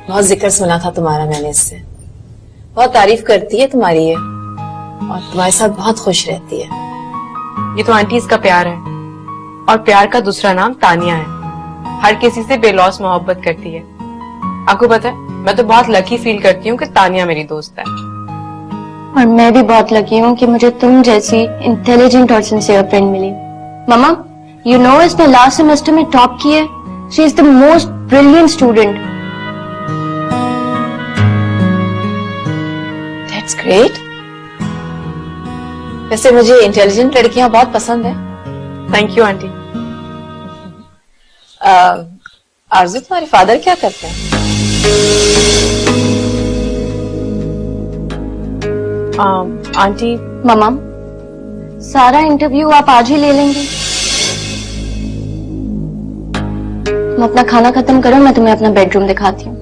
बहुत जिक्र सुना था तुम्हारा मैंने इससे, बहुत तारीफ करती है तुम्हारी ये, और तुम्हारे साथ बहुत खुश रहती है। ये तो आंटी इसका प्यार है, और प्यार का दूसरा नाम तानिया है। हर किसी से बेलौस मोहब्बत करती है। आपको पता है, मैं तो बहुत लकी फील करती हूँ कि तानिया मेरी दोस्त है। और मैं भी बहुत लकी हूँ कि मुझे तुम जैसी इंटेलिजेंट और सिंसियर फ्रेंड मिली। मामा, यू नो इसने लास्ट सेमेस्टर में टॉप की है। She is the most brilliant student. That's great. वैसे मुझे इंटेलिजेंट लड़कियां बहुत पसंद है। Thank you aunty. आरज़ू, तुम्हारे फादर क्या करते हैं? आंटी, मामा, सारा इंटरव्यू आप आज ही ले लेंगे? तुम अपना खाना खत्म करो, मैं तुम्हें अपना बेडरूम दिखाती हूँ।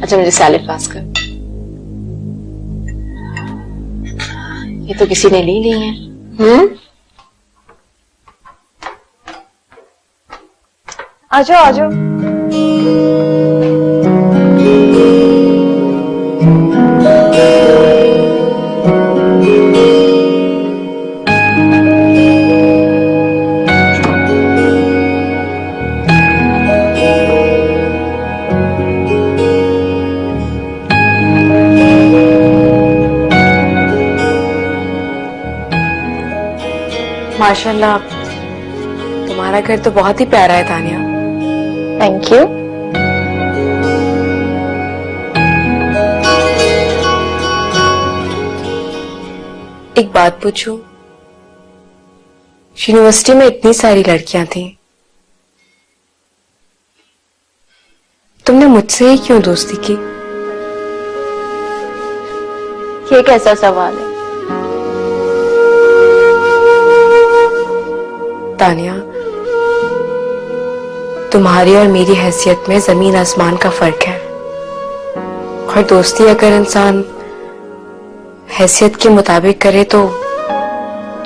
अच्छा, मुझे सैलेड पास कर। ये तो किसी ने ली नहीं है। आ जाओ आ जाओ। माशाल्लाह, तुम्हारा घर तो बहुत ही प्यारा है तानिया। Thank you. एक बात पूछूं? यूनिवर्सिटी में इतनी सारी लड़कियां थी, तुमने मुझसे ही क्यों दोस्ती की? ये कैसा सवाल है? तानिया, तुम्हारी और मेरी हैसियत में जमीन आसमान का फर्क है, और दोस्ती अगर इंसान हैसियत के मुताबिक करे तो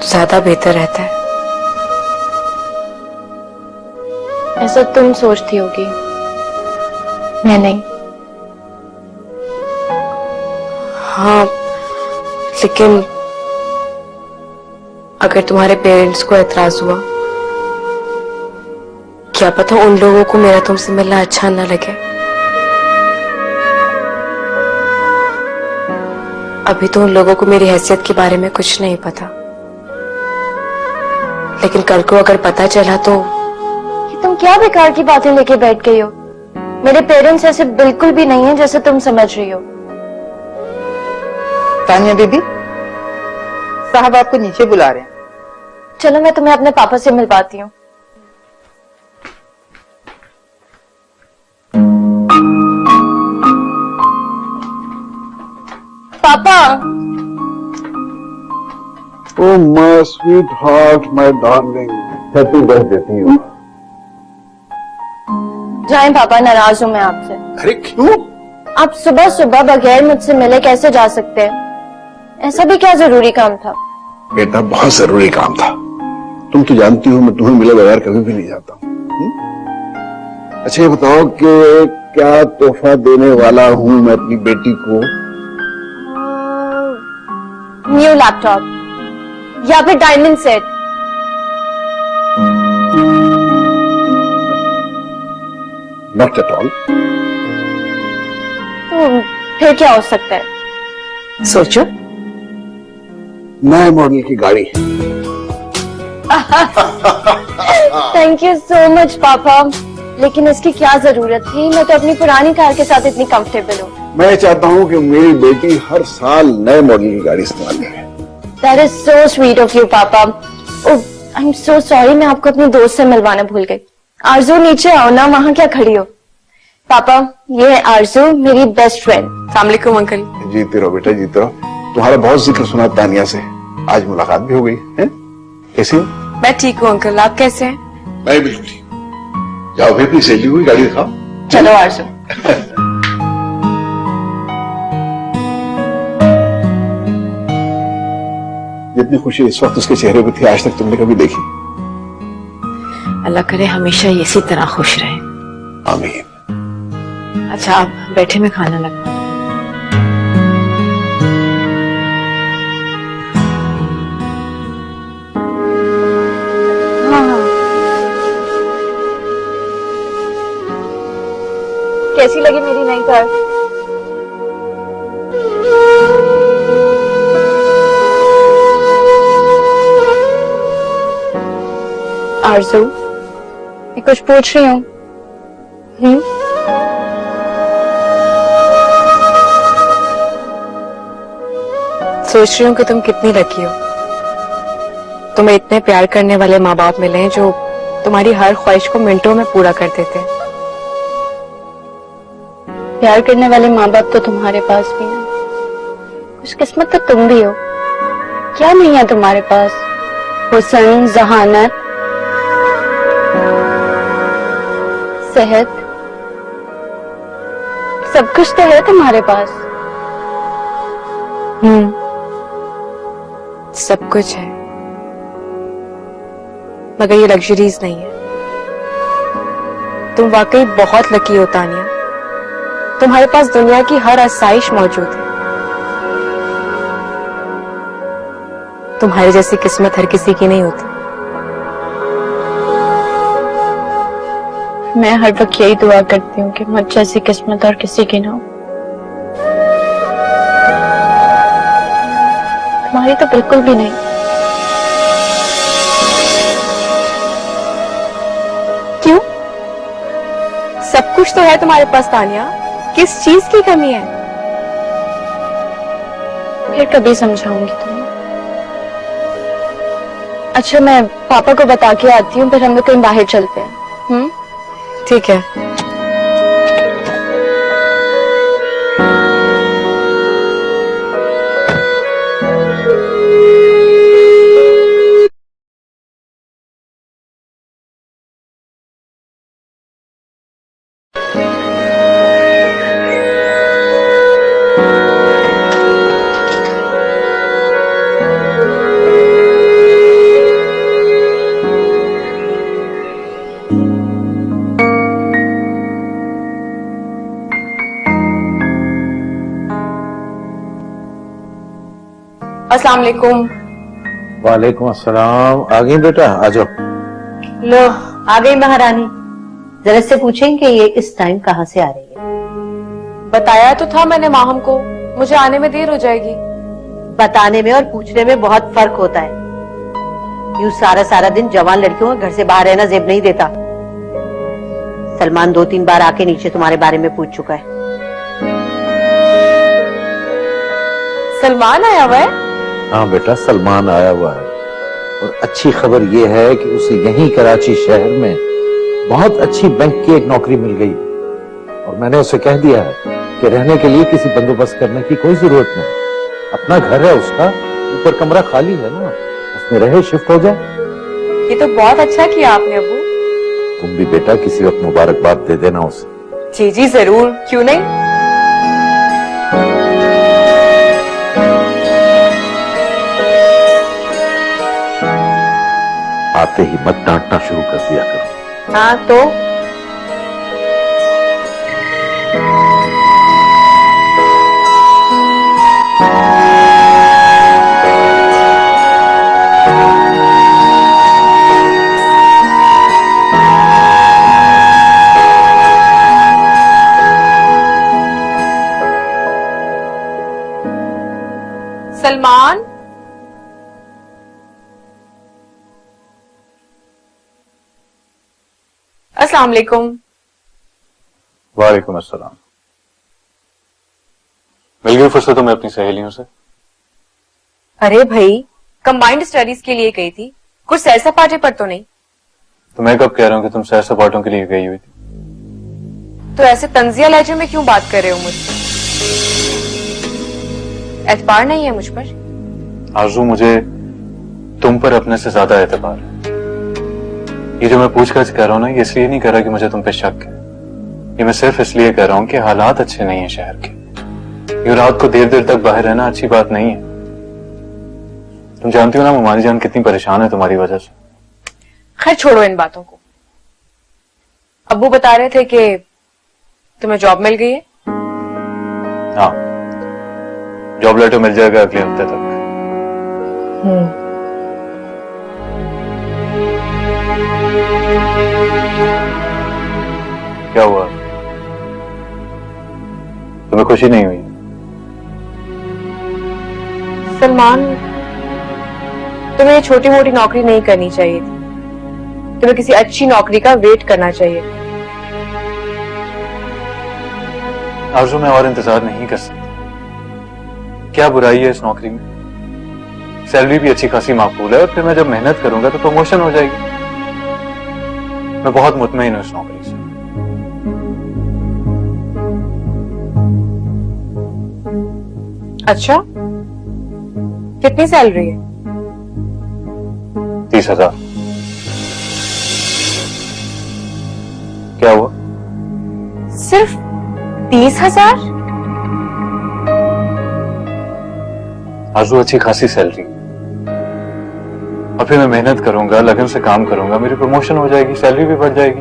ज्यादा बेहतर रहता है। ऐसा तुम सोचती होगी, मैं नहीं। हाँ, लेकिन अगर तुम्हारे पेरेंट्स को एतराज हुआ, क्या पता उन लोगों को मेरा तुमसे मिलना अच्छा न लगे। अभी तो उन लोगों को मेरी हैसियत के बारे में कुछ नहीं पता, लेकिन कल को अगर पता चला तो। ये तुम क्या बेकार की बातें लेके बैठ गई हो? मेरे पेरेंट्स ऐसे बिल्कुल भी नहीं है जैसे तुम समझ रही हो। तानिया दीदी, साहब आपको नीचे बुला रहे हैं। चलो मैं तुम्हें अपने पापा से मिलवाती हूँ। पापा। Oh my sweetheart, my darling. Happy birthday to you. जाएं पापा, नाराज हूँ मैं आपसे। अरे क्यों? आप सुबह सुबह बगैर मुझसे मिले कैसे जा सकते हैं? ऐसा भी क्या जरूरी काम था? बेटा, बहुत जरूरी काम था। तुम तो जानती हो मैं तुम्हें मिले बगैर कभी भी नहीं जाता हूँ। अच्छा ये बताओ कि क्या तोहफा देने वाला हूँ मैं अपनी बेटी को? न्यू लैपटॉप या फिर diamond set. Not at all. तो फिर क्या हो सकता है? सोचो। नए मॉडल की गाड़ी। थैंक यू सो मच पापा, लेकिन इसकी क्या जरूरत थी? मैं तो अपनी पुरानी कार के साथ इतनी कंफर्टेबल हूँ। मैं चाहता हूँ कि मेरी बेटी हर साल नए मॉडल की गाड़ी इस्तेमाल करे। That is so sweet of you, पापा। Oh, I'm so sorry, मैं आपको अपनी दोस्त से मिलवाना भूल गई। आरज़ू, नीचे आओ ना, वहाँ क्या खड़ी हो? पापा, ये है आरज़ू, मेरी बेस्ट फ्रेंड। अस्सलाम वालेकुम अंकल। जीते रहो बेटा, जीते रहो। तुम्हारा बहुत जिक्र सुना तानिया से, आज मुलाकात भी हो गई है। कैसी हो? मैं ठीक हूँ अंकल, आप कैसे हैं? मैं बिल्कुल ठीक हूँ। जाओ फिर अपनी सहेली हुई गाड़ी दिखाओ। चलो आरज़ू। ये जितनी खुशी इस वक्त उसके चेहरे पे थी आज तक तुमने कभी देखी। अल्लाह करे हमेशा ये इसी तरह खुश रहे। आमीन। अच्छा आप बैठे, मैं खाना लगा। कैसी लगी मेरी नई कार? आरज़ू, मैं कुछ पूछ रही हूँ। सोच रही हूँ कि तुम कितनी लकी हो, तुम्हें इतने प्यार करने वाले माँ बाप मिले हैं जो तुम्हारी हर ख्वाहिश को मिनटों में पूरा कर देते हैं। प्यार करने वाले माँ बाप तो तुम्हारे पास भी हैं, खुशकिस्मत तो तुम भी हो। क्या नहीं है तुम्हारे पास? हुस्न, जहानत, सेहत, सब कुछ तो है तुम्हारे पास। सब कुछ है, मगर ये लग्जरीज नहीं है। तुम वाकई बहुत लकी हो तानिया, तुम्हारे पास दुनिया की हर आसाइश मौजूद है। तुम्हारी जैसी किस्मत हर किसी की नहीं होती। मैं हर वक्त यही दुआ करती हूँ कि मुझ जैसी किस्मत और किसी की ना हो। तुम्हारी तो बिल्कुल भी नहीं। क्यों? सब कुछ तो है तुम्हारे पास तानिया, किस चीज की कमी है? फिर कभी समझाऊंगी तुम्हें। अच्छा मैं पापा को बता के आती हूँ, फिर हम लोग कहीं बाहर चलते हैं। ठीक है। अस्सलाम वालेकुम। वालेकुम अस्सलाम। आ गई बेटा, आ जाओ। लो आ गई महारानी। जरा से पूछें कि ये इस टाइम कहाँ से आ रही है? बताया तो था मैंने माहम को, मुझे आने में देर हो जाएगी। बताने में और पूछने में बहुत फर्क होता है। यूं सारा सारा दिन जवान लड़कियों का घर से बाहर रहना जेब नहीं देता। सलमान 2-3 बार आके नीचे तुम्हारे बारे में पूछ चुका है। सलमान आया हुआ है? हाँ बेटा, सलमान आया हुआ है और अच्छी खबर यह है कि उसे यहीं कराची शहर में बहुत अच्छी बैंक की एक नौकरी मिल गई और मैंने उसे कह दिया है कि रहने के लिए किसी बंदोबस्त करने की कोई जरूरत नहीं। अपना घर है उसका, ऊपर कमरा खाली है ना, उसमें रहे, शिफ्ट हो जाए। ये तो बहुत अच्छा किया आपने अबू। तुम भी बेटा किसी वक्त मुबारकबाद दे देना उसे। जी जी जरूर, क्यों नहीं। आते ही मत डांटना शुरू कर दिया करो। हाँ तो सलमान, अस्सलाम वालेकुम। वालेकुम अस्सलाम। मिल गई फुर्सत तुम्हें अपनी सहेलियों से? अरे भाई, कंबाइंड स्टडीज के लिए गई थी, कुछ सैर सपाटे पर तो नहीं। तो मैं कब कह रहा हूं कि तुम सैर सपाटों के लिए गई हुई थी? तो ऐसे तंजिया लहजे में क्यों बात कर रहे हो मुझसे? एतबार नहीं है मुझ पर? आरज़ू, मुझे तुम पर अपने से ज्यादा एतबार है। ये जो मैं पूछकर कह रहा हूं ना, ये इसलिए नहीं कह रहा कि मुझे तुम पे शक है। ये मैं सिर्फ इसलिए कह रहा हूं कि हालात अच्छे नहीं है शहर के। ये रात को देर देर तक बाहर रहना अच्छी बात नहीं है। तुम जानती हो ना ममानी जान कितनी परेशान है तुम्हारी वजह से। खैर छोड़ो इन बातों को। अब्बू बता रहे थे कि तुम्हें जॉब मिल गई है। हाँ, जॉब लेटर मिल जाएगा अगले हफ्ते तक। क्या हुआ, तुम्हें खुशी नहीं हुई? सलमान, तुम्हें ये छोटी मोटी नौकरी नहीं करनी चाहिए थी। तुम्हें किसी अच्छी नौकरी का वेट करना चाहिए। आरज़ू, मैं और इंतजार नहीं कर सकता। क्या बुराई है इस नौकरी में? सैलरी भी अच्छी खासी माकूल है और फिर मैं जब मेहनत करूंगा तो प्रमोशन हो जाएगी। मैं बहुत मुतमईन हूं इस नौकरी से। अच्छा, कितनी सैलरी है? 30,000। क्या हुआ? सिर्फ 30,000? आरज़ू, अच्छी खासी सैलरी और फिर मैं मेहनत करूंगा, लगन से काम करूंगा, मेरी प्रमोशन हो जाएगी, सैलरी भी बढ़ जाएगी।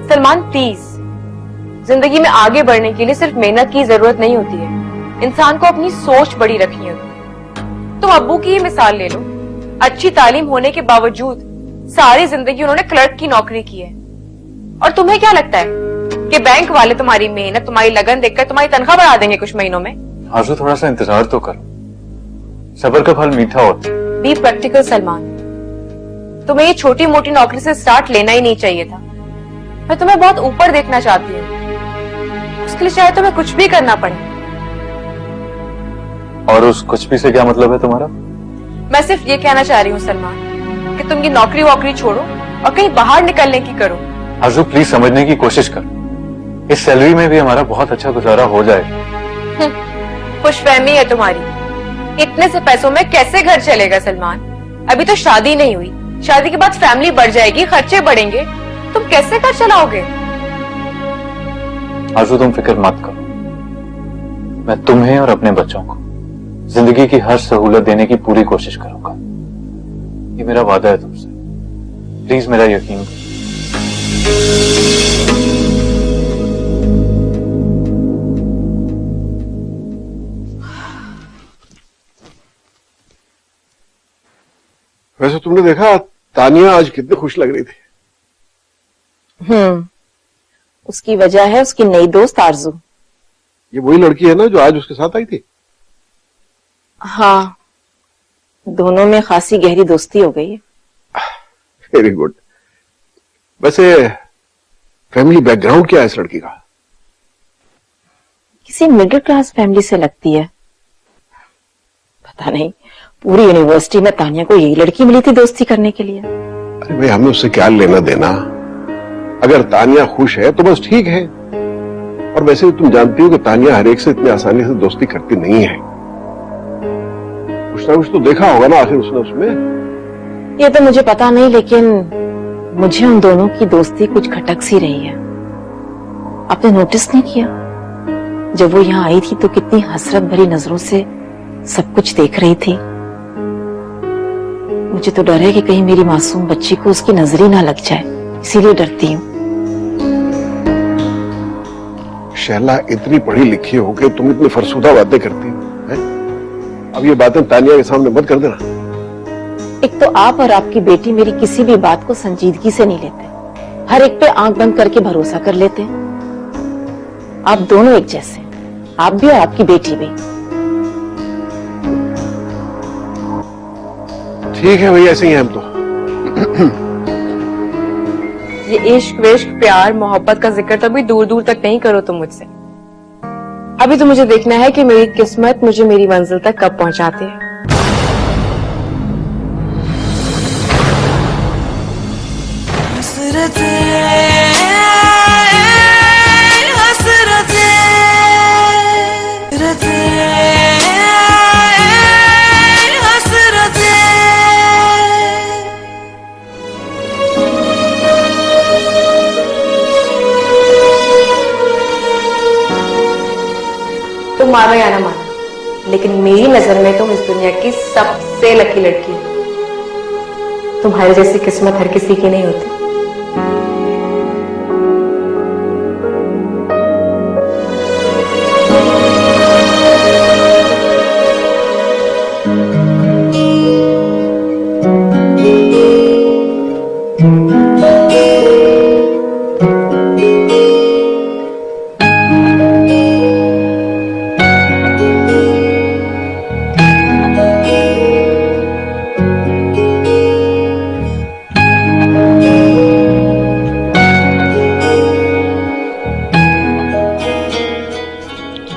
सलमान, 30। जिंदगी में आगे बढ़ने के लिए सिर्फ मेहनत की जरूरत नहीं होती है, इंसान को अपनी सोच बड़ी रखनी होती है। तुम अब्बू की ही मिसाल ले लो। अच्छी तालीम होने के बावजूद सारी जिंदगी उन्होंने क्लर्क की नौकरी की है। और तुम्हें क्या लगता है कि बैंक वाले तुम्हारी मेहनत, तुम्हारी लगन देखकर तुम्हारी तनख्वाह बढ़ा देंगे कुछ महीनों में? आरज़ू, थोड़ा सा इंतजार तो करो, सब्र का फल मीठा होता है। Be practical Salman. तुम्हें ये छोटी मोटी नौकरी से स्टार्ट लेना ही नहीं चाहिए था। मैं तुम्हें बहुत ऊपर देखना चाहती हूँ, उसके लिए चाहे तुम्हें कुछ भी करना पड़े। और उस कुछ भी से क्या मतलब है तुम्हारा? मैं सिर्फ ये कहना चाह रही हूँ सलमान कि तुम ये नौकरी वोकरी छोड़ो और कहीं बाहर निकलने की करो। आरज़ू, प्लीज समझने की कोशिश करो। इस सैलरी में भी हमारा बहुत अच्छा गुजारा हो जाएगा। खुशफहमी है तुम्हारी। इतने से पैसों में कैसे घर चलेगा सलमान? अभी तो शादी नहीं हुई, शादी के बाद फैमिली बढ़ जाएगी, खर्चे बढ़ेंगे, तुम कैसे घर चलाओगे? आरज़ू, तुम फिक्र मत करो, मैं तुम्हें और अपने बच्चों को जिंदगी की हर सहूलत देने की पूरी कोशिश करूंगा। ये मेरा वादा है तुमसे, प्लीज मेरा यकीन करो। वैसे तुमने देखा तानिया आज कितनी खुश लग रही थी। उसकी वजह है उसकी नई दोस्त आरजू। ये वही लड़की है ना जो आज उसके साथ आई थी? हाँ, दोनों में खासी गहरी दोस्ती हो गई है। Very good. वैसे फैमिली बैकग्राउंड क्या है इस लड़की का? किसी मिडिल क्लास फैमिली से लगती है। पता नहीं, पूरी यूनिवर्सिटी में तानिया को यही लड़की मिली थी दोस्ती करने के लिए। अरे भाई, हमें उससे क्या लेना देना? अगर तानिया खुश है तो बस ठीक है। और वैसे तुम जानती हो कि तानिया हर एक से इतनी आसानी से दोस्ती करती नहीं है। कुछ ना कुछ तो देखा होगा ना आखिर उसने उसमें। ये तो मुझे पता नहीं, लेकिन मुझे उन दोनों की दोस्ती कुछ खटक सी रही है। आपने नोटिस नहीं किया? जब वो यहाँ आई थी तो कितनी हसरत भरी नजरों से सब कुछ देख रही थी। मुझे तो डर है कि कहीं मेरी मासूम बच्ची को उसकी नजर ही ना लग जाए, इसीलिए डरती हूँ। शैला, इतनी पढ़ी लिखी हो के तुम इतनी फरसूदा बातें करती हो, हैं? अब ये बातें तानिया के सामने मत कर देना। एक तो आप और आपकी बेटी मेरी किसी भी बात को संजीदगी से नहीं लेते, हर एक पे आंख बंद करके भरोसा कर लेते हैं। आप दोनों एक जैसे, आप भी और आपकी बेटी भी। ठीक है भैया, ऐसे ही हैं हम तो। ये इश्क विश्क प्यार मोहब्बत का जिक्र तो अभी दूर दूर तक नहीं करो तुम मुझसे। अभी तो मुझे देखना है कि मेरी किस्मत मुझे मेरी मंजिल तक कब पहुंचाती है। तुम मानो या ना मानो, लेकिन मेरी नजर में तुम इस दुनिया की सबसे लकी लड़की हो। तुम्हारी जैसी किस्मत हर किसी की नहीं होती।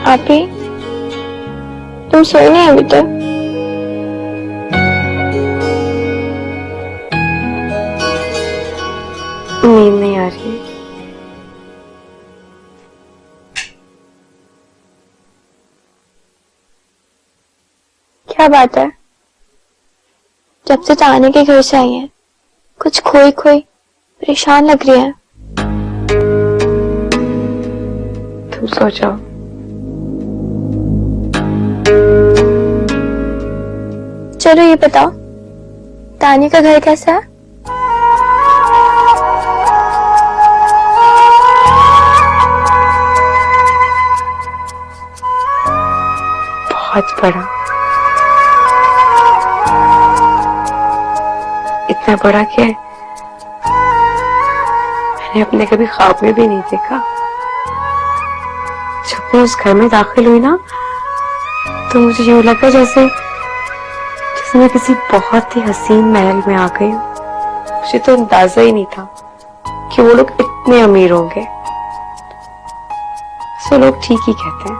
आपी, तुम सोए नहीं अभी तक? नींद नहीं आ रही। क्या बात है? जब से ताने के घर से आई है कुछ खोई खोई परेशान लग रही है। तुम सो जाओ। चलो ये बताओ, तानी का घर कैसा है? बहुत बड़ा, इतना बड़ा कि मैंने अपने कभी ख्वाब में भी नहीं देखा। जब मैं उस घर में दाखिल हुई ना तो मुझे यूं लगा जैसे मैं किसी बहुत ही हसीन महल में आ गई हूँ। मुझे तो अंदाजा ही नहीं था कि वो लोग इतने अमीर होंगे। सो लोग ठीक ही कहते हैं,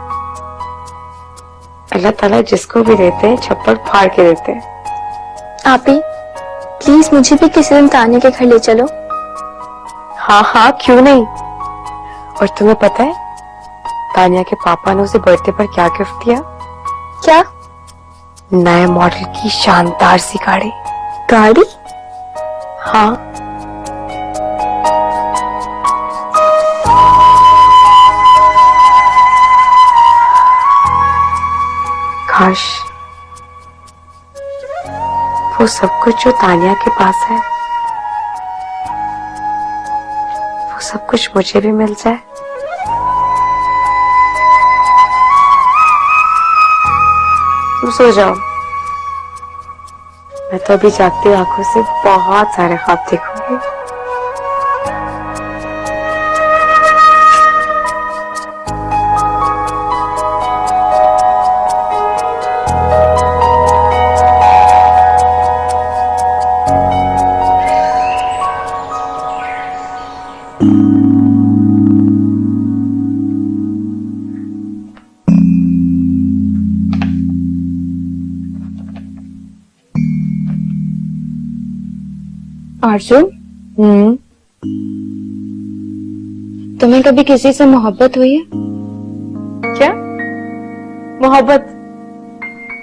अल्लाह ताला जिसको भी देते हैं छप्पर फाड़ के देते हैं। आपी, प्लीज मुझे भी किसी दिन तानी के घर ले चलो। हाँ हाँ, क्यों नहीं। और तुम्हें पता है तानिया के पापा ने उसे बर्थडे पर क्या गिफ्ट दिया? क्या? नए मॉडल की शानदार सी गाड़ी। गाड़ी? हाँ, काश वो सब कुछ जो तानिया के पास है वो सब कुछ मुझे भी मिल जाए। तुम सो जाओ, मैं तो अभी जागती आंखों से बहुत सारे ख्वाब देखूंगी। आरज़ू, तुम्हें कभी किसी से मोहब्बत हुई है? क्या मोहब्बत?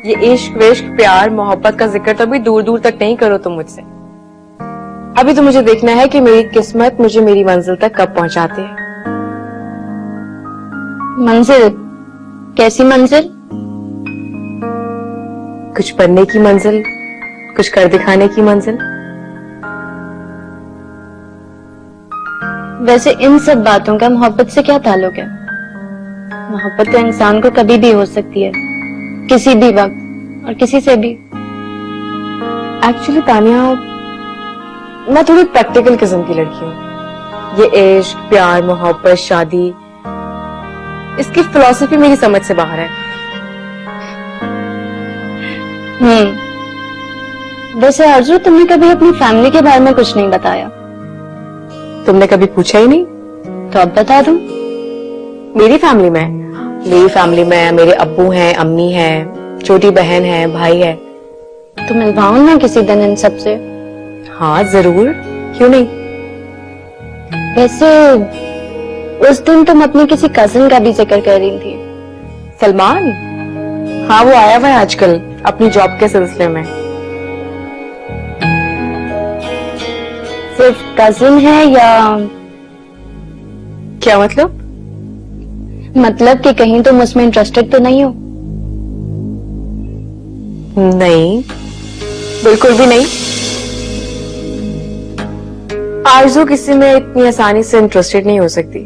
ये इश्क विश्क प्यार मोहब्बत का जिक्र तो अभी दूर दूर तक नहीं करो तुम मुझसे। अभी तो मुझे देखना है कि मेरी किस्मत मुझे मेरी मंजिल तक कब पहुंचाती है। मंजिल? कैसी मंजिल? कुछ बनने की मंजिल, कुछ कर दिखाने की मंजिल। वैसे इन सब बातों का मोहब्बत से क्या ताल्लुक है? मोहब्बत तो इंसान को कभी भी हो सकती है, किसी भी वक्त और किसी से भी। एक्चुअली तानिया, मैं थोड़ी प्रैक्टिकल किस्म की लड़की हूँ। ये इश्क प्यार मोहब्बत शादी, इसकी फिलॉसफी मेरी समझ से बाहर है। वैसे आरज़ू, तुमने कभी अपनी फैमिली के बारे में कुछ नहीं बताया। तुमने कभी पूछा ही नहीं तो अब बता दूं। मेरी फैमिली में मेरे अब्बू हैं, अम्मी हैं, छोटी बहन है, भाई है। तो मिलवाऊं ना किसी दिन इन सब से? हाँ जरूर, क्यों नहीं। वैसे उस दिन तुम अपनी किसी कजिन का भी जिक्र कर रही थी। सलमान? हाँ, वो आया हुआ है आजकल अपनी जॉब के सिलसिले में। सिर्फ कजिन है या? क्या मतलब? मतलब कि कहीं तुम उसमें इंटरेस्टेड तो नहीं हो? नहीं, बिल्कुल भी नहीं। आरज़ू किसी में इतनी आसानी से इंटरेस्टेड नहीं हो सकती।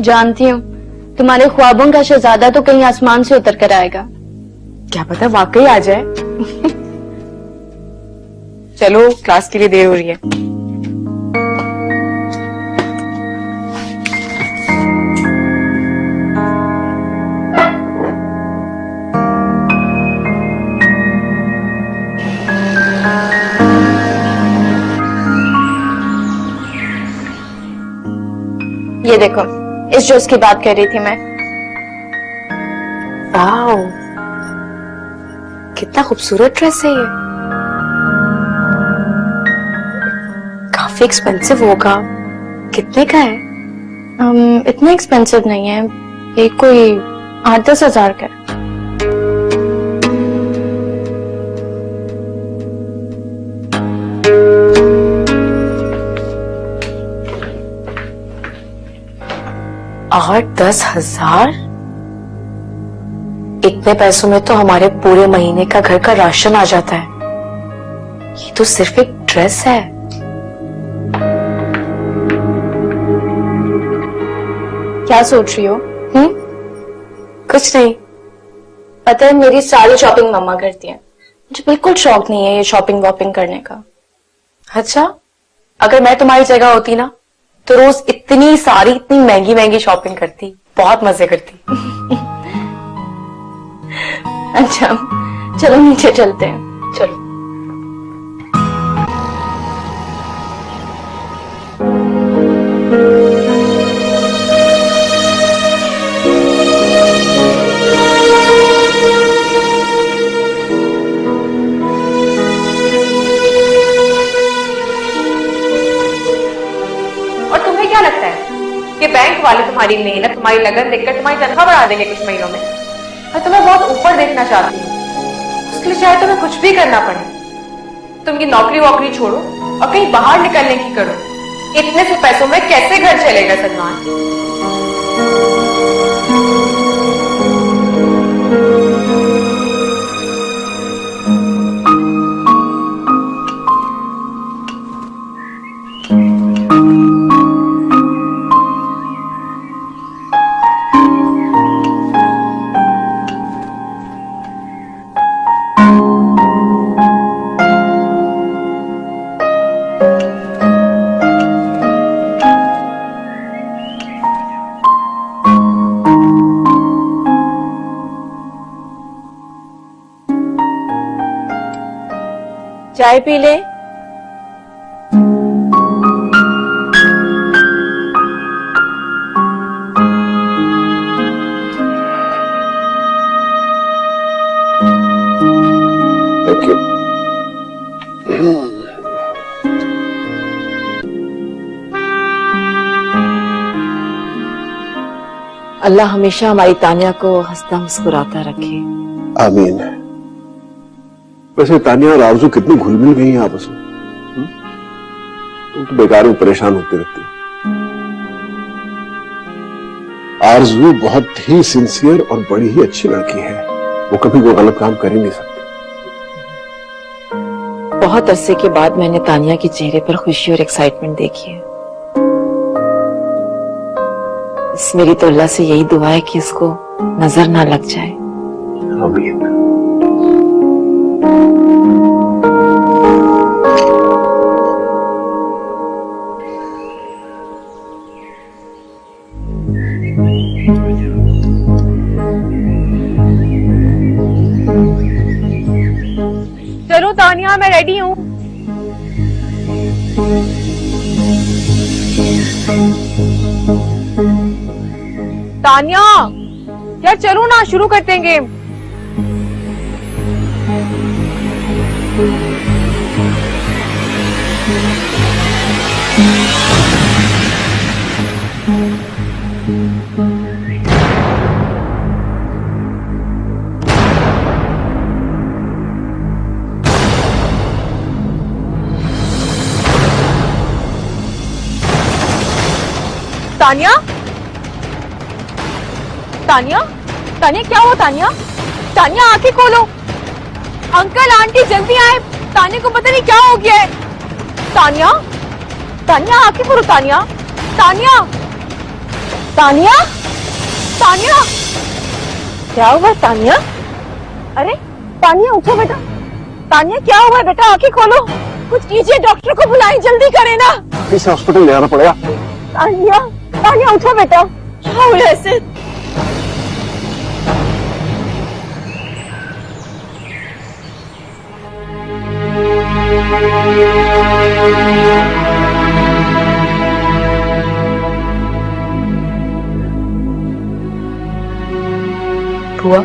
जानती हूँ, तुम्हारे ख्वाबों का शहजादा तो कहीं आसमान से उतर कर आएगा। क्या पता वाकई आ जाए। चलो, क्लास के लिए देर हो रही है। ये देखो, इस ड्रेस की बात कर रही थी मैं। वाओ, कितना खूबसूरत ड्रेस है ये। काफी एक्सपेंसिव होगा। कितने का है? इतना एक्सपेंसिव नहीं है, ये कोई 8-10 हजार का है। और 10,000? इतने पैसों में तो हमारे पूरे महीने का घर का राशन आ जाता है। ये तो सिर्फ एक ड्रेस है। क्या सोच रही हो? कुछ नहीं। पता है, मेरी सारी शॉपिंग मम्मा करती है। मुझे बिल्कुल शौक नहीं है ये शॉपिंग वॉपिंग करने का। अच्छा, अगर मैं तुम्हारी जगह होती ना तो रोज इतनी सारी इतनी महंगी महंगी शॉपिंग करती, बहुत मजे करती। अच्छा, चलो नीचे चलते हैं। चलो। और तुम्हें क्या लगता है कि बैंक वाले तुम्हारी मेहनत, तुम्हारी लगन देखकर तुम्हारी तनख्वाह बढ़ा देंगे कुछ महीनों में? मैं तुम्हें बहुत ऊपर देखना चाहती हूँ, उसके लिए चाहे तुम्हें कुछ भी करना पड़े। तुम ये नौकरी वोकरी छोड़ो और कहीं बाहर निकलने की करो। इतने से पैसों में कैसे घर चलेगा सलमान? चाय पी ले। Thank you. अल्लाह हमेशा हमारी तानिया को हंसता मुस्कुराता रखे। आमीन। वैसे तानिया और आरज़ू कितनी घुल मिल गई हैं आपस में। तुम तो बेकार में परेशान होती रहती हो। आरज़ू बहुत ही सिंसियर और बड़ी ही अच्छी लड़की है, वो कभी कोई गलत काम कर ही नहीं सकती। बहुत अरसे के बाद मैंने तानिया के चेहरे पर खुशी और एक्साइटमेंट देखी है। बस मेरी तो अल्लाह से यही दुआ है कि इसको नजर ना लग जाए। आमीन। चलो तानिया, मैं रेडी हूँ। तानिया, यार चलो ना, शुरू करते हैं गेम। तानिया, तानिया, तानिया क्या हुआ? तानिया, तानिया आंखें खोलो। अंकल आंटी जल्दी आए, तानिया को पता नहीं क्या हो गया है। तानिया, तानिया आंखें खोलो। तानिया, तानिया, तानिया, तानिया, क्या हुआ तानिया? अरे तानिया उठो बेटा। तानिया क्या हुआ है बेटा? आंखें खोलो, कुछ कीजिए, डॉक्टर को बुलाएं, जल्दी करें ना। इसे हॉस्पिटल ले आना पड़ेगा। तानिया, तानिया उठो बेटा, क्या हुआ ऐसे? बुआ,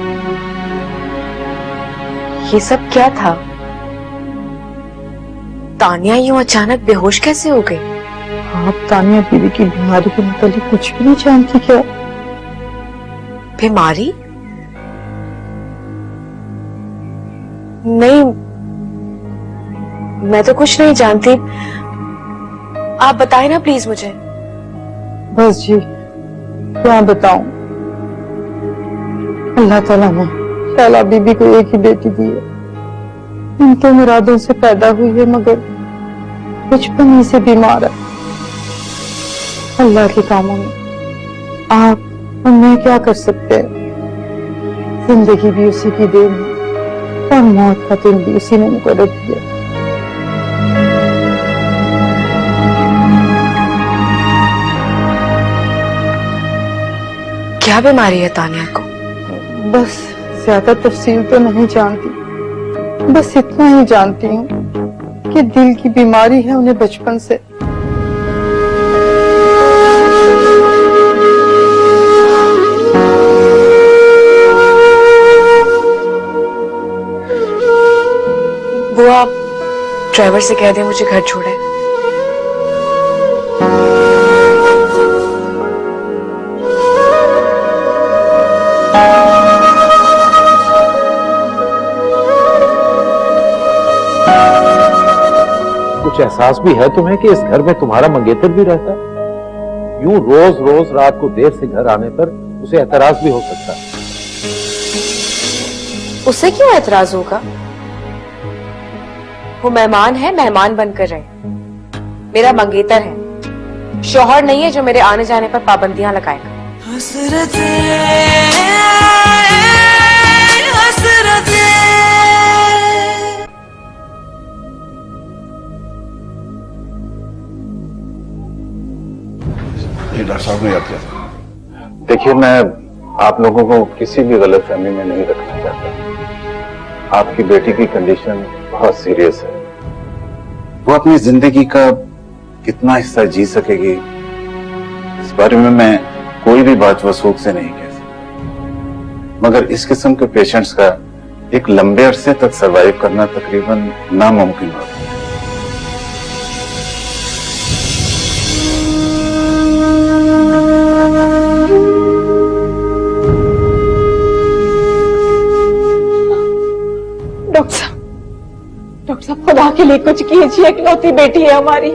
ये सब क्या था? तानिया यूं अचानक बेहोश कैसे हो गई? आप तानिया बीवी की बीमारी के मुताबिक कुछ भी नहीं जानती क्या? बीमारी? नहीं, मैं तो कुछ नहीं जानती। आप बताएं ना प्लीज मुझे। बस जी, क्या बताऊं। अल्लाह ताला ने शैला बीबी को एक ही बेटी दी है। इनके मुरादों से पैदा हुई है, मगर बचपन ही से बीमार है। अल्लाह के कामों में आप और मैं क्या कर सकते हैं। जिंदगी भी उसी की देन है और मौत का दिन भी उसी ने मुकर्रर किया। क्या बीमारी है तानिया को? बस ज्यादा तफसील तो नहीं जानती, बस इतना ही जानती हूँ कि दिल की बीमारी है उन्हें बचपन से। बुआ, ड्राइवर से कह दे मुझे घर छोड़े। कुछ एहसास भी है तुम्हें कि इस घर में तुम्हारा मंगेतर भी रहता? यूं रोज रोज रात को देर से घर आने पर उसे एतराज भी हो सकता है। उसे क्यों एतराज होगा? वो मेहमान है, मेहमान बनकर रहे। मेरा मंगेतर है, शौहर नहीं है जो मेरे आने जाने पर पाबंदियां लगाएगा। डॉक्टर साहब ने याद किया। देखिए, मैं आप लोगों को किसी भी गलतफहमी में नहीं रखना चाहता। आपकी बेटी की कंडीशन बहुत सीरियस है। वो अपनी जिंदगी का कितना हिस्सा जी सकेगी, इस बारे में मैं कोई भी बात वसूख से नहीं कह सकता। मगर इस किस्म के पेशेंट्स का एक लंबे अरसे तक सरवाइव करना तकरीबन नामुमकिन होता है। डॉक्टर साहब खुदा के लिए कुछ कीजिए, इकलौती बेटी है हमारी,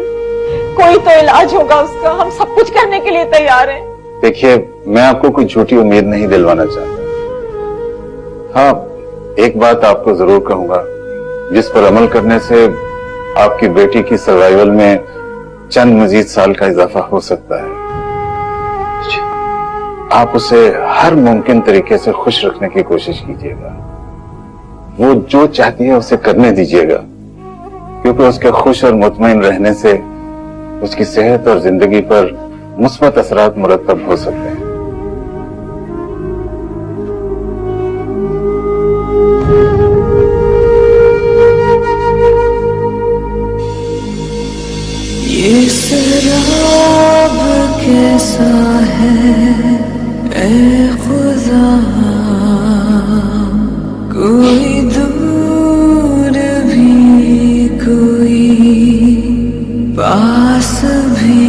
कोई तो इलाज होगा उसका, हम सब कुछ करने के लिए तैयार हैं। देखिए, मैं आपको कोई झूठी उम्मीद नहीं दिलवाना चाहता। हाँ, एक बात आपको जरूर कहूंगा जिस पर अमल करने से आपकी बेटी की सर्वाइवल में चंद मजीद साल का इजाफा हो सकता है। आप उसे हर मुमकिन तरीके से खुश रखने की कोशिश कीजिएगा। वो जो चाहती है उसे करने दीजिएगा, क्योंकि उसके खुश और मुतमईन रहने से उसकी सेहत और जिंदगी पर मुस्बत असरात मुरतब हो सकते हैं। ये शराब कैसा है ऐ खुदा, कोई दूर भी कोई पास भी।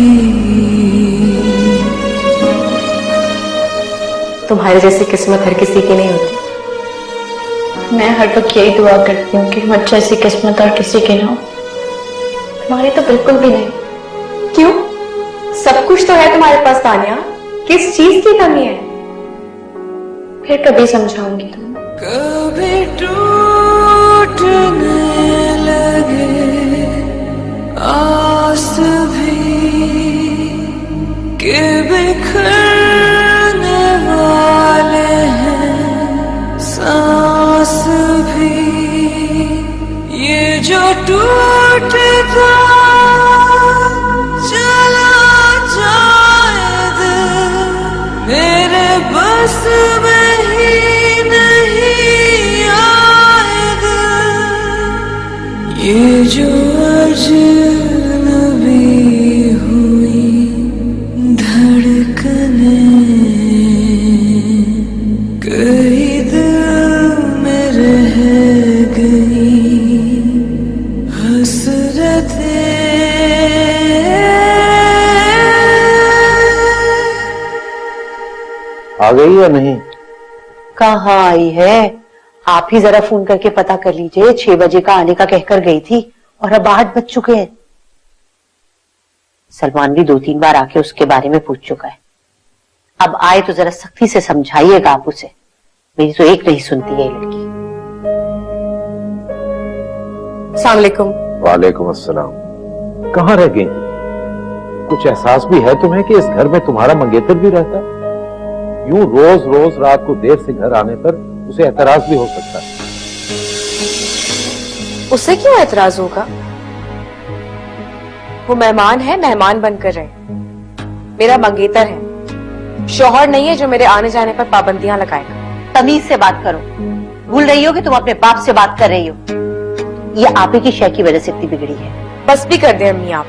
तुम्हारे जैसी किस्मत हर किसी की नहीं होती। मैं हर वक्त यही दुआ करती हूँ कि मुझ जैसी किस्मत और किसी की ना हो। तुम्हारी तो बिल्कुल भी नहीं। क्यों? सब कुछ तो है तुम्हारे पास तानिया, किस चीज की कमी है? फिर कभी समझाऊंगी तुम्हें। कभी टूटने लगे आस भी के बिखरने वाले हैं सांस भी, ये जो टूटता चला जाए दिल मेरे बस में ही नहीं आएगा, ये जो अजनबी हुई धड़कने कई दिल में रह गई हसरतें। आ गई या नहीं? कहाँ आई है? आप ही जरा फोन करके पता कर लीजिए। 6 बजे का आने का कहकर गई थी और अब 8 बज चुके हैं। सलमान भी 2-3 बार आके उसके बारे में पूछ चुका है। अब आए तो जरा सख्ती से समझाइएगा आप उसे। मेरी तो एक नहीं सुनती है ये लड़की। अस्सलाम वालेकुम। वालेकुम अस्सलाम। कहाँ रह गई? कुछ एहसास भी है तुम्हें कि इस घर में तुम्हारा मंगेतर भी रहता है? यूं रोज रोज रात को देर से घर आने पर उसे एतराज भी हो सकता है। उससे क्यों एतराज होगा? वो मेहमान है, मेहमान बनकर रहे। मेरा मंगेतर है, शौहर नहीं है जो मेरे आने जाने पर पाबंदियां लगाएगा। तमीज से बात करो। भूल रही हो कि तुम अपने बाप से बात कर रही हो। ये आप ही की शय की वजह से इतनी बिगड़ी है। बस भी कर दे अम्मी आप।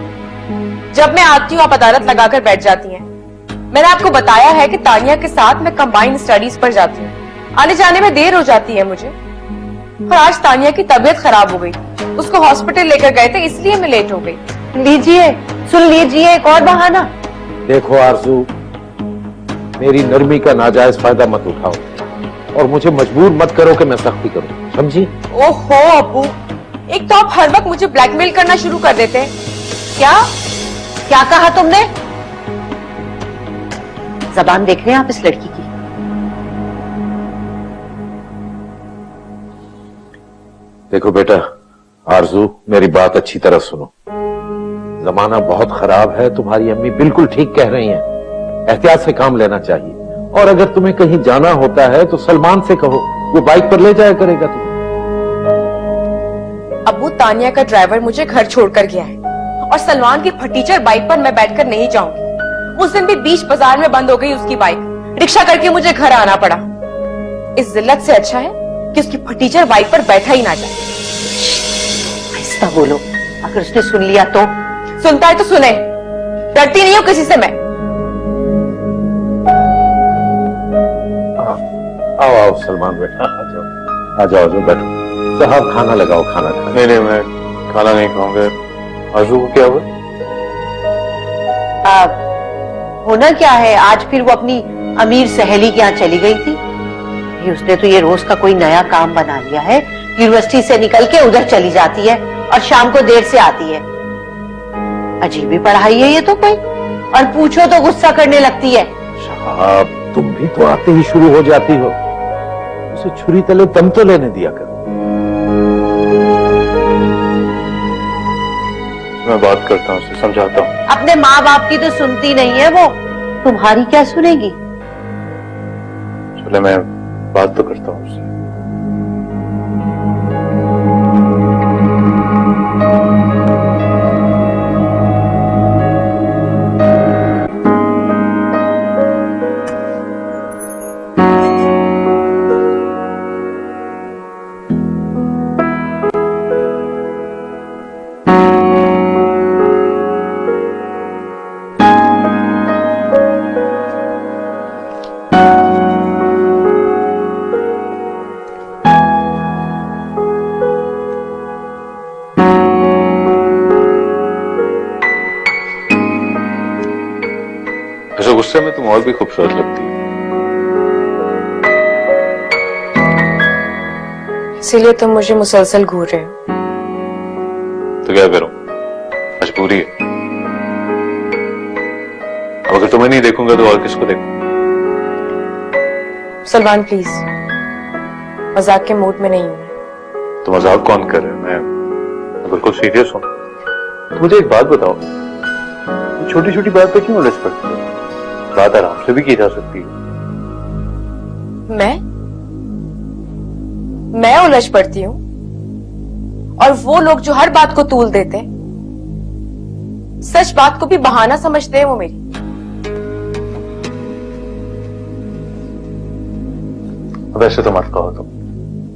जब मैं आती हूँ आप अदालत लगाकर बैठ जाती हैं। मैंने आपको बताया है कि तानिया के साथ मैं कंबाइंड स्टडीज पर जाती हूँ। आने जाने में देर हो जाती है मुझे। और आज तानिया की तबीयत खराब हो गई, उसको हॉस्पिटल लेकर गए थे, इसलिए मैं लेट हो गई। लीजिए, सुन लीजिए एक और बहाना। देखो आरजू, मेरी नरमी का नाजायज फायदा मत उठाओ और मुझे मजबूर मत करो कि मैं सख्ती करूं, समझी? ओहो अब्बू, एक तो आप हर वक्त मुझे ब्लैकमेल करना शुरू कर देते हैं। क्या क्या कहा तुमने? जबान देख रहे हैं आप इस लड़की की? देखो बेटा आरजू, मेरी बात अच्छी तरह सुनो। जमाना बहुत खराब है, तुम्हारी अम्मी बिल्कुल ठीक कह रही हैं। एहतियात से काम लेना चाहिए। और अगर तुम्हें कहीं जाना होता है तो सलमान से कहो, वो बाइक पर ले जाया करेगा तुम्हें। अब्बू, तानिया का ड्राइवर मुझे घर छोड़कर गया है और सलमान की फटीचर बाइक पर मैं बैठकर नहीं जाऊंगी। उस दिन भी बीच बाजार में बंद हो गई उसकी बाइक। रिक्शा करके मुझे घर आना पड़ा। इस जिल्लत से अच्छा है कि उसकी फटीचर बाइक पर बैठा ही ना जाए। आहिस्ता बोलो, अगर उसने सुन लिया तो? सुनता है तो सुने, डरती नहीं हूं किसी से मैं। आओ आओ सलमान बेटा, आ जाओ बैठो। साहब खाना लगाओ, खाना खाओ। नहीं मैं खाना नहीं खाऊंगा। आरजू को क्या हुआ? होना क्या है, आज फिर वो अपनी अमीर सहेली के यहाँ चली गई थी। उसने तो ये रोज का कोई नया काम बना लिया है। यूनिवर्सिटी से निकल के उधर चली जाती है और शाम को देर से आती है। अजीब ही पढ़ाई है ये तो कोई। और पूछो तो गुस्सा करने लगती है। साहब, तुम भी तो आते ही शुरू हो जाती हो। उसे छुरी तले दम तो लेने दिया करो। मैं बात करता हूँ, उसे समझाता हूँ। अपने माँ बाप की तो सुनती नहीं है वो, तुम्हारी क्या सुनेगी? चले मैं बात तो करता हूँ उससे। ऐसे गुस्से में तुम और भी खूबसूरत लगती है। इसीलिए तुम मुझे मुसलसल घूर रहे हो। तो क्या करूं, मजबूरी है। अब अगर तुम्हें नहीं देखूंगा तो और किसको देखूं? सलमान प्लीज, मजाक के मूड में नहीं हूं। तो मजाक कौन कर रहा है? मैं बिल्कुल सीरियस हूँ। तो मुझे एक बात बताओ, छोटी छोटी बात पे क्यों उलझ पड़ती है? बात आराम से भी की जा सकती है। मैं उलझ पड़ती हूँ और वो लोग जो हर बात को तूल देते हैं, सच बात को भी बहाना समझते हैं वो मेरी। वैसे तो मत कहो तुम।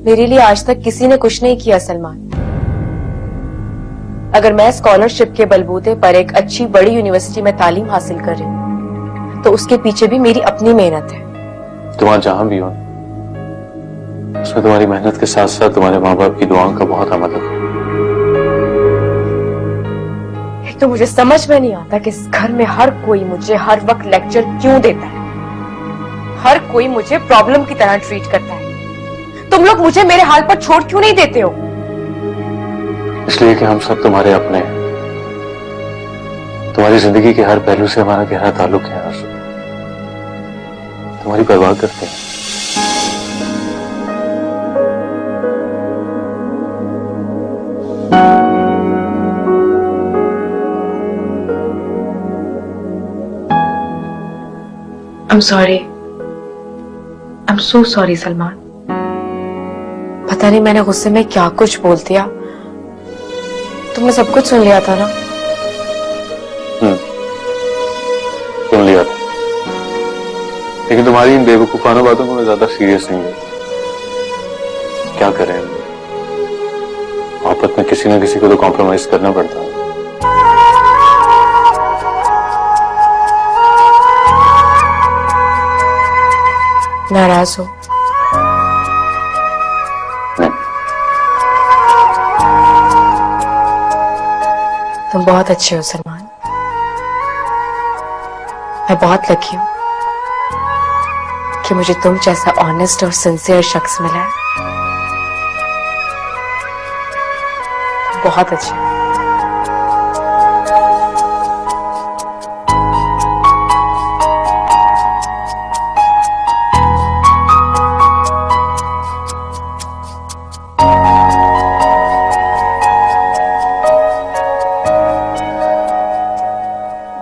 मेरे लिए आज तक किसी ने कुछ नहीं किया सलमान। अगर मैं स्कॉलरशिप के बलबूते पर एक अच्छी बड़ी यूनिवर्सिटी में तालीम हासिल कर रही हूं, तो उसके पीछे भी मेरी अपनी मेहनत है। तुम आज जहां भी हो, उसमें तुम्हारी मेहनत के साथ साथ तुम्हारे माँ बाप की दुआओं का बहुत अमल है। एक तो मुझे समझ में नहीं आता कि इस घर में हर कोई मुझे हर वक्त लेक्चर क्यों देता है। हर कोई मुझे प्रॉब्लम की तरह ट्रीट करता है। तुम लोग मुझे मेरे हाल पर छोड़ क्यों नहीं देते हो? इसलिए कि हम सब तुम्हारे अपने हैं। तुम्हारी जिंदगी के हर पहलू से हमारा गहरा ताल्लुक है आरज़ू। तुम्हारी परवाह करते हैं। I'm sorry. I'm so sorry Salman. पता नहीं मैंने गुस्से में क्या कुछ बोल दिया। तुमने सब कुछ सुन लिया था ना? सुन लिया था, लेकिन तुम्हारी इन बेवकूफाना बातों को मैं ज्यादा सीरियस नहीं लिया। क्या करें, मोहब्बत में किसी ना किसी को तो कॉम्प्रोमाइज करना पड़ता है। नाराज हो? नहीं। तुम बहुत अच्छे हो सलमान। मैं बहुत लकी हूं कि मुझे तुम जैसा ऑनेस्ट और सिंसियर शख्स मिला है। बहुत अच्छे।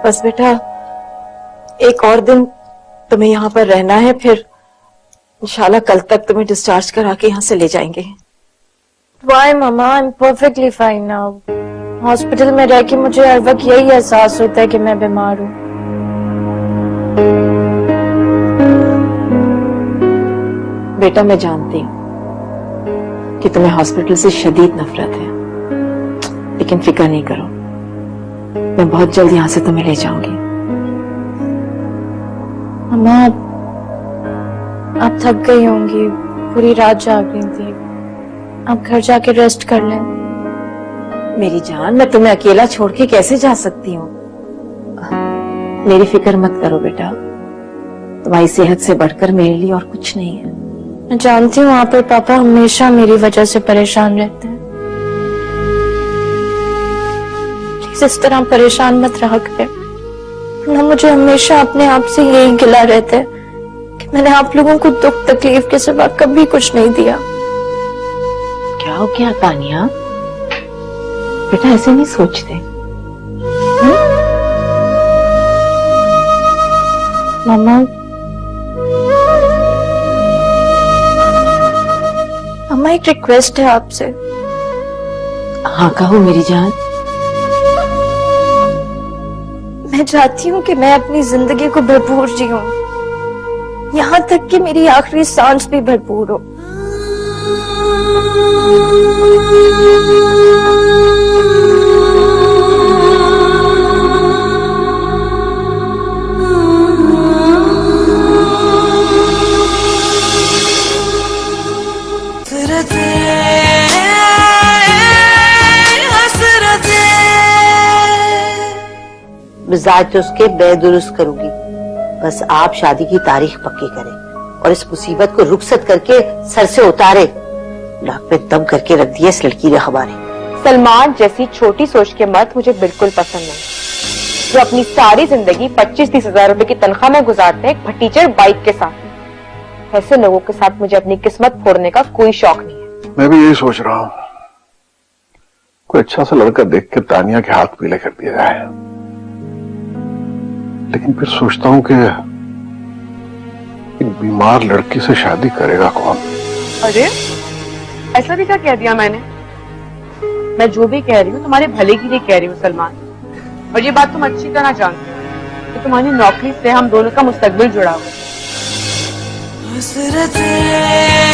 बस बेटा, एक और दिन तुम्हें यहाँ पर रहना है, फिर इंशाल्लाह कल तक तुम्हें डिस्चार्ज करा के यहाँ से ले जाएंगे। Why, Mama? I'm perfectly fine now. Hospital में रह के मुझे हर वक्त यही एहसास होता है कि मैं बीमार हूँ। बेटा, मैं जानती हूँ कि तुम्हें हॉस्पिटल से शदीद नफरत है, लेकिन फिक्र नहीं करो, मैं बहुत जल्द यहाँ से तुम्हें ले जाऊंगी। मम्मा, आप थक गई होंगी, पूरी रात जाग रही थी। आप घर जाके रेस्ट कर लें। मेरी जान, मैं तुम्हें अकेला छोड़ के कैसे जा सकती हूँ? मेरी फिक्र मत करो बेटा, तुम्हारी सेहत से बढ़कर मेरे लिए और कुछ नहीं है। मैं जानती हूँ वहाँ पर पापा हमेशा मेरी वजह से परेशान रहते हैं। प्लीज इस तरह परेशान मत रहा करें, वरना मुझे हमेशा अपने आप से यही गिला रहता है कि मैंने आप लोगों को दुख तकलीफ के सिवा कभी कुछ नहीं दिया। क्या हो गया तानिया? बेटा ऐसे नहीं सोचते। मम्मा, मम्मा एक रिक्वेस्ट है आपसे। हाँ कहो मेरी जान। मैं चाहती हूँ कि मैं अपनी जिंदगी को भरपूर जीऊं, यहाँ तक कि मेरी आखिरी सांस भी भरपूर हो। मिजाज तो उसके बेदुरुस्त करूंगी, बस आप शादी की तारीख पक्की करें और इस मुसीबत को रुखसत करके सर से उतारे। नाक पे दम करके रख दिया इस लड़की ने हमारे। सलमान जैसी छोटी सोच के मत मुझे बिल्कुल पसंद नहीं, जो अपनी सारी जिंदगी 25-30 हजार रुपए की तनख्वाह में गुजारते हैं एक भतीचर बाइक के साथ। ऐसे लोगों के साथ मुझे अपनी किस्मत फोड़ने का कोई शौक नहीं है। मैं भी यही सोच रहा हूं, कोई अच्छा सा लड़का देख के तानिया के हाथ पीले कर दिया जाए, लेकिन फिर सोचता हूं कि एक बीमार लड़की से शादी करेगा कौन? अरे ऐसा भी क्या कह दिया मैंने? मैं जो भी कह रही हूँ तुम्हारे भले के लिए कह रही हूँ सलमान, और ये बात तुम अच्छी तरह जानते हो कि तुम्हारी नौकरी से हम दोनों का मुस्तकबिल जुड़ा हुआ है। हसरतें